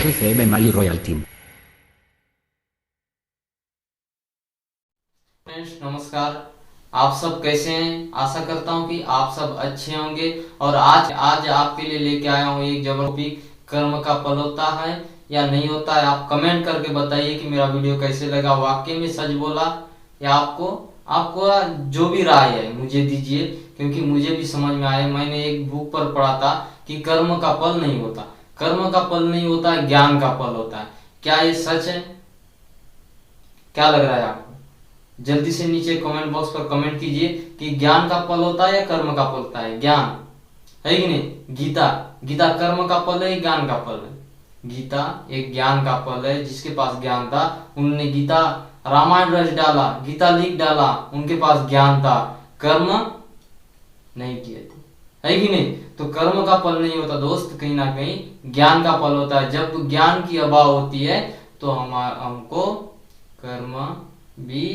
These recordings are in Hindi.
RCM Mali Royal Team। Friends नमस्कार। आप सब कैसे हैं? आशा करता हूं कि आप सब अच्छे होंगे। और आज आपके लिए लेके आया हूं एक जबरदस्त टॉपिक। कर्म का फल होता है या नहीं होता है? आप कमेंट करके बताइए कि मेरा वीडियो कैसे लगा। वाकई में सच बोला या आपको आपको जो भी राय है मुझे दीजिए, क्योंकि मुझे भी समझ में आया। मैंने एक बुक पर पढ़ा था कि कर्म का फल नहीं होता, कर्म का फल नहीं होता, ज्ञान का फल होता है। क्या ये सच है? क्या लग रहा है आपको? जल्दी से नीचे कमेंट बॉक्स पर कमेंट कीजिए कि ज्ञान का फल होता है या कर्म का फल होता है। ज्ञान है कि नहीं? गीता गीता कर्म का फल है, ज्ञान का फल है? गीता एक ज्ञान का फल है। जिसके पास ज्ञान था उन्होंने गीता रामायण रच डाला, गीता लिख डाला, उनके पास ज्ञान था, कर्म नहीं किए थे। है कि नहीं? तो कर्म का फल नहीं होता दोस्त, कहीं ना कहीं ज्ञान का फल होता है। जब ज्ञान की अभाव होती है तो हमको कर्म भी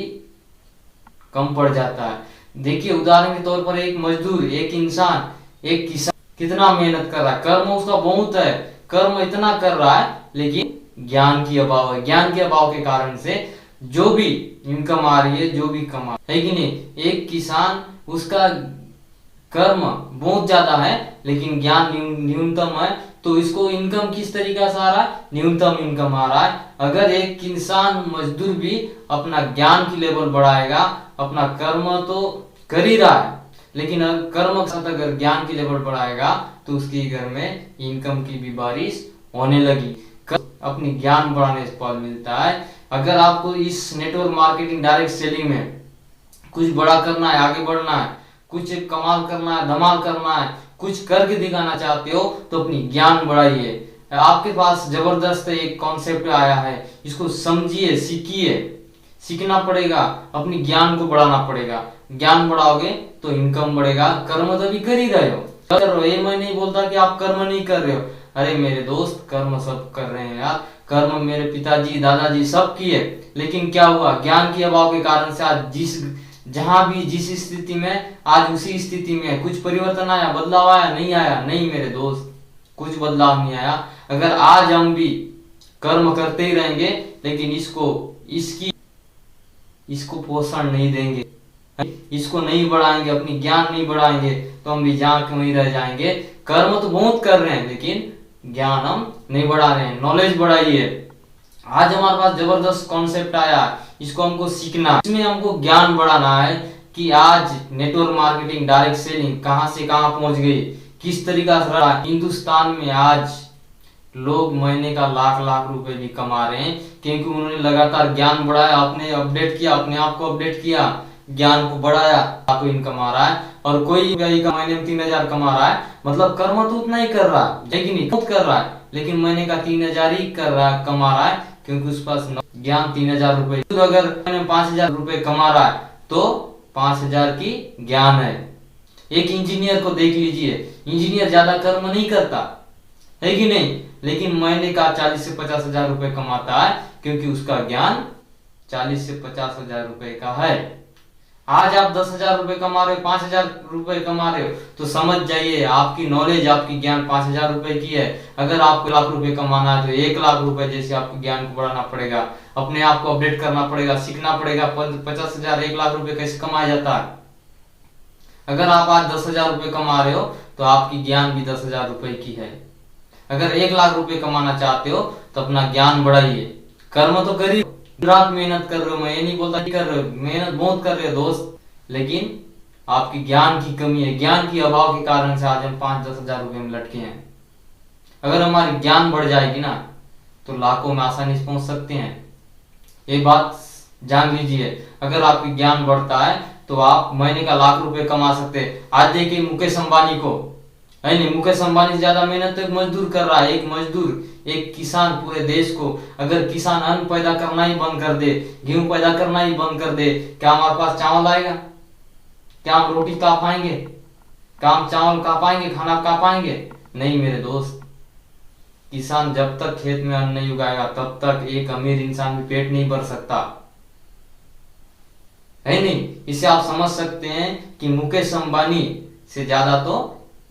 कम पड़ जाता है। देखिए उदाहरण के तौर पर एक मजदूर, एक इंसान, एक किसान कितना मेहनत कर रहा है, कर्म उसका बहुत है, कर्म इतना कर रहा है, लेकिन ज्ञान की अभाव है। ज्ञान के अभाव के कारण से जो भी इनकम आ रही है, जो भी कमा है कि नहीं, एक किसान उसका कर्म बहुत ज्यादा है लेकिन ज्ञान न्यूनतम है, तो इसको इनकम किस तरीका से आ रहा है? न्यूनतम इनकम आ रहा है। अगर एक इंसान मजदूर भी अपना ज्ञान की लेवल बढ़ाएगा, अपना कर्म तो कर ही रहा है, लेकिन अगर कर्म के साथ अगर ज्ञान की लेवल बढ़ाएगा तो उसके घर में इनकम की भी बारिश होने लगी। अपनी ज्ञान बढ़ाने से फल मिलता है। अगर आपको इस नेटवर्क मार्केटिंग डायरेक्ट सेलिंग में कुछ बड़ा करना है, आगे बढ़ना है, कुछ कमाल करना है, धमाल करना है, कुछ करके दिखाना चाहते हो तो अपनी ज्ञान बढ़ाइए। आपके पास जबरदस्त एक कॉन्सेप्ट आया है, इसको समझिए, सीखिए। सीखना पड़ेगा, अपनी ज्ञान को बढ़ाना पड़ेगा। ज्ञान बढ़ाओगे तो इनकम बढ़ेगा। कर्म तो अभी कर ही रहे हो, कर रहे हो। ये मैं नहीं बोलता कि आप कर्म नहीं कर रहे हो। अरे मेरे दोस्त, कर्म सब कर रहे हैं यार। कर्म मेरे पिताजी दादाजी सब किए, लेकिन क्या हुआ? ज्ञान के अभाव के कारण से आज जहां भी जिस स्थिति में, आज उसी स्थिति में कुछ परिवर्तन आया, बदलाव आया? नहीं आया। नहीं मेरे दोस्त, कुछ बदलाव नहीं आया। अगर आज हम भी कर्म करते ही रहेंगे लेकिन इसको पोषण नहीं देंगे, इसको नहीं बढ़ाएंगे, अपनी ज्ञान नहीं बढ़ाएंगे, तो हम भी जहां के वहीं रह जाएंगे। कर्म तो बहुत कर रहे हैं लेकिन ज्ञान हम नहीं बढ़ा रहे हैं। नॉलेज बढ़ाइए। आज हमारे पास जबरदस्त कॉन्सेप्ट आया, इसको हमको सीखना, इसमें हमको ज्ञान बढ़ाना है कि आज नेटवर्क मार्केटिंग डायरेक्ट सेलिंग कहां से कहां पहुंच गई, किस तरीका से रहा। हिंदुस्तान में आज लोग महीने का लाख लाख रुपए भी कमा रहे हैं, क्योंकि उन्होंने लगातार ज्ञान बढ़ाया, अपने अपडेट किया, अपने आप को अपडेट किया, ज्ञान को बढ़ाया, आपको इनकम आ रहा है। और कोई महीने में 3,000 कमा रहा है, मतलब कर्म तो उतना ही कर रहा है, लेकिन नहीं खुद कर रहा है, लेकिन महीने का 3,000 ही कर रहा है, कमा रहा है, क्योंकि उस पास ज्ञान 3,000 रुपए। तो अगर 5,000 रुपए कमा रहा है तो 5,000 की ज्ञान है। एक इंजीनियर को देख लीजिए, इंजीनियर ज्यादा कर्म नहीं करता है कि नहीं, लेकिन महीने का 40 से 50,000 रुपए कमाता है, क्योंकि उसका ज्ञान 40 से 50,000 रुपए का है। आज आप 10,000 रुपए कमा रहे हो, 5,000 रुपए कमा रहे हो, तो समझ जाइए आपकी नॉलेज, आपकी ज्ञान 5,000 रुपए की है। अगर आपको लाख रुपए कमाना है तो 1,00,000 रुपए जैसे आपको ज्ञान को बढ़ाना पड़ेगा, अपने आप को अपडेट करना पड़ेगा, सीखना पड़ेगा। 50,000 1,00,000 रुपए कैसे कमाया जाता है। अगर आप आज 10,000 रुपए कमा रहे हो तो आपकी ज्ञान भी 10,000 रुपए की है। अगर 1,00,000 रुपए कमाना चाहते हो तो अपना ज्ञान बढ़ाइए। कर्म तो करिए, रात मेहनत कर रहे हो, मैं ये नहीं बोलता नहीं कर रहे हो, मेहनत बहुत कर रहे हो दोस्त, लेकिन आपकी ज्ञान की कमी है। ज्ञान की अभाव के कारण से आज हम 5-10 हजार रुपए में लटके हैं। अगर हमारी ज्ञान बढ़ जाएगी ना तो लाखों में आसानी से पहुंच सकते हैं। ये बात जान लीजिए। अगर आपकी ज्ञान बढ़ता है तो आप महीने का लाख रुपए कमा सकते हैं। आज देखिए मुकेश अंबानी को, है नहीं, मुकेश अंबानी से ज्यादा मेहनत तो एक मजदूर कर रहा है। एक मजदूर, एक किसान पूरे देश को, अगर किसान अन्न पैदा करना ही बंद कर दे, गेहूं पैदा करना ही बंद कर दे, क्या हमारे पास चावल आएगा? क्या हम रोटी खा पाएंगे? क्या हम चावल खा पाएंगे, खाना खा पाएंगे? नहीं मेरे दोस्त। किसान जब तक खेत में अन्न नहीं उगाएगा तब तक एक अमीर इंसान भी पेट नहीं भर सकता, है नहीं। इसे आप समझ सकते हैं कि मुकेश अंबानी से ज्यादा तो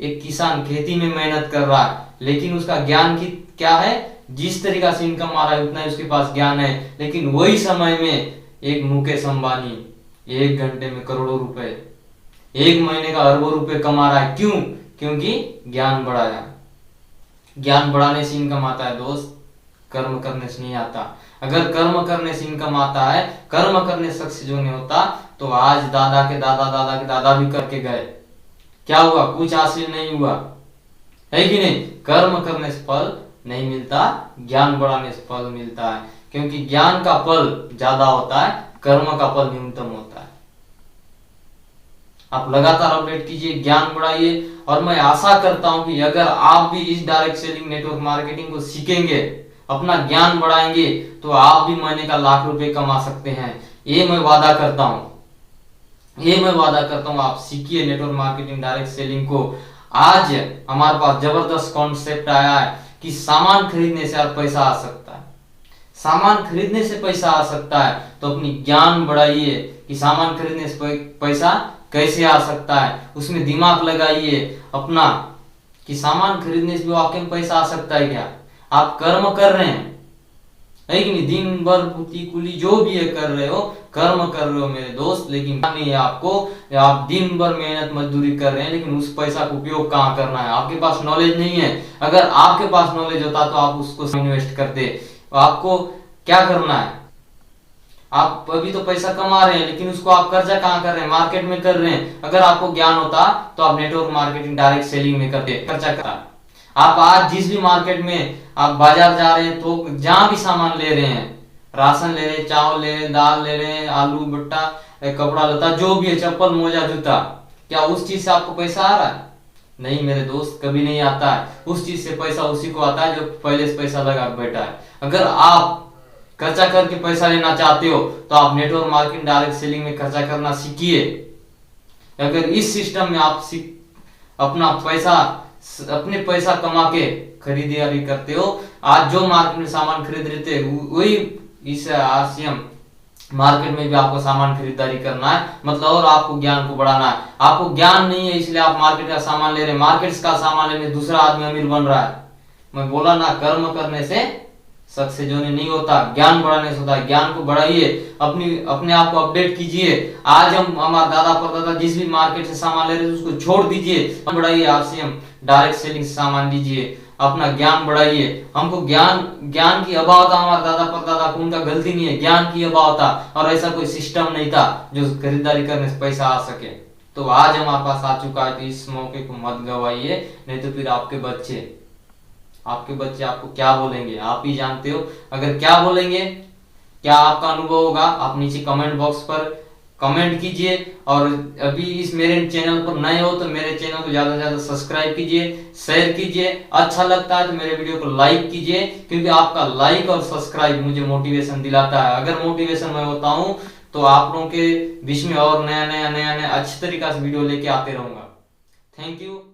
एक किसान खेती में मेहनत कर रहा है, लेकिन उसका ज्ञान की क्या है? जिस तरीका से इनकम आ रहा है उतना ही उसके पास ज्ञान है, लेकिन वही समय में एक मुकेश अंबानी 1 घंटे में करोड़ों रुपए, 1 महीने का अरबों रुपए कमा रहा है। क्यों? क्योंकि ज्ञान बढ़ाया। ज्ञान बढ़ाने से इनकम आता है दोस्त, कर्म करने से नहीं आता। अगर कर्म करने से इनकम आता है, कर्म करने से सक्सेस जो नहीं होता, तो आज दादा के दादा दादा के दादा भी करके गए, क्या हुआ? कुछ हासिल नहीं हुआ, है कि नहीं? कर्म करने से फल नहीं मिलता, ज्ञान बढ़ाने से फल मिलता है, क्योंकि ज्ञान का फल ज्यादा होता है, कर्म का फल न्यूनतम होता है। आप लगातार अपडेट कीजिए, ज्ञान बढ़ाइए, और मैं आशा करता हूं कि अगर आप भी इस डायरेक्ट सेलिंग नेटवर्क मार्केटिंग को सीखेंगे, अपना ज्ञान बढ़ाएंगे, तो आप भी महीने का लाख रुपए कमा सकते हैं। ये मैं वादा करता हूं, आप सीखिए नेटवर्क मार्केटिंग डायरेक्ट सेलिंग को। आज हमारे पास जबरदस्त कॉन्सेप्ट आया है कि सामान खरीदने से पैसा आ सकता है, सामान खरीदने से पैसा आ सकता है। तो अपनी ज्ञान बढ़ाइए कि सामान खरीदने से पैसा कैसे आ सकता है, उसमें दिमाग लगाइए अपना कि सामान खरीदने से भी वाकई में पैसा आ सकता है क्या? आप कर्म कर रहे हैं, है कि नहीं? दिन भर भूती कुली जो भी है कर रहे हो, कर्म कर रहे हो मेरे दोस्त, लेकिन नहीं है आपको, आप दिन भर मेहनत मजदूरी कर रहे हैं, लेकिन उस पैसा का उपयोग कहाँ करना है? आपके पास नॉलेज नहीं है। अगर आपके पास नॉलेज होता तो आप उसको इन्वेस्ट करते। आपको क्या करना है? आप अभी तो पैसा कमा रहे हैं, लेकिन उसको आप खर्चा कहाँ कर रहे हैं? मार्केट में कर रहे हैं। अगर आपको ज्ञान होता तो आप नेटवर्क मार्केटिंग डायरेक्ट सेलिंग में करते, खर्चा करा। आप आज जिस भी मार्केट में आप बाजार जा रहे हैं, तो जहां भी सामान ले रहे हैं, राशन ले रहे हैं, चावल ले रहे हैं, दाल ले रहे हैं, आलू भुट्टा, कपड़ा लता जो भी है, चप्पल मोजा जूता, क्या उस चीज से आपको पैसा आ रहा है? नहीं मेरे दोस्त, कभी नहीं आता है। उस चीज से पैसा उसी को आता है जो पहले से पैसा लगा बैठा है। अगर आप खर्चा करके पैसा लेना चाहते हो, तो आप नेटवर्क मार्केटिंग डायरेक्ट सेलिंग में खर्चा करना सीखिए। अगर इस सिस्टम में आप अपने पैसा कमा के खरीदारी करते हो, आज जो मार्केट में सामान खरीद रहे थे, वही इस आरसीएम मार्केट में भी आपको सामान खरीदारी करना है, मतलब और आपको ज्ञान को बढ़ाना है। आपको ज्ञान नहीं है इसलिए आप मार्केट का सामान ले रहे हैं, मार्केट का सामान लेने दूसरा आदमी अमीर बन रहा है। मैं बोला ना, कर्म करने से सक्सेस जो नहीं होता, ज्ञान बढ़ाने से होता है। ज्ञान को बढ़ाइए, अपने आप को अपडेट कीजिए। आज हम हमारे दादा परदादा जिस भी मार्केट से सामान ले रहे थे उसको छोड़ दीजिए, बढ़ाइए, आरसीएम डायरेक्ट सेलिंग से सामान लीजिए, अपना ज्ञान बढ़ाइए। हमको ज्ञान की अभाव था, हमारे दादा परदादा को, उनका गलती नहीं है, ज्ञान की अभाव था, और ऐसा कोई सिस्टम नहीं था जो खरीदारी करने से पैसा आ सके। तो आज हमारे पास आ चुका है, तो इस मौके को मत गवाइए, नहीं तो फिर आपके बच्चे आपको क्या बोलेंगे आप ही जानते हो। अगर क्या बोलेंगे, क्या आपका अनुभव होगा, आप नीचे कमेंट बॉक्स पर कमेंट कीजिए। और अभी इस मेरे चैनल पर नए हो तो मेरे चैनल को ज्यादा से ज्यादा सब्सक्राइब कीजिए, शेयर कीजिए। अच्छा लगता है तो मेरे वीडियो को लाइक कीजिए, क्योंकि आपका लाइक और सब्सक्राइब मुझे मोटिवेशन दिलाता है। अगर मोटिवेशन मैं होता हूँ तो आप लोगों के बीच में और नया नया अच्छी तरीका से वीडियो लेके आते रहूंगा। Thank you.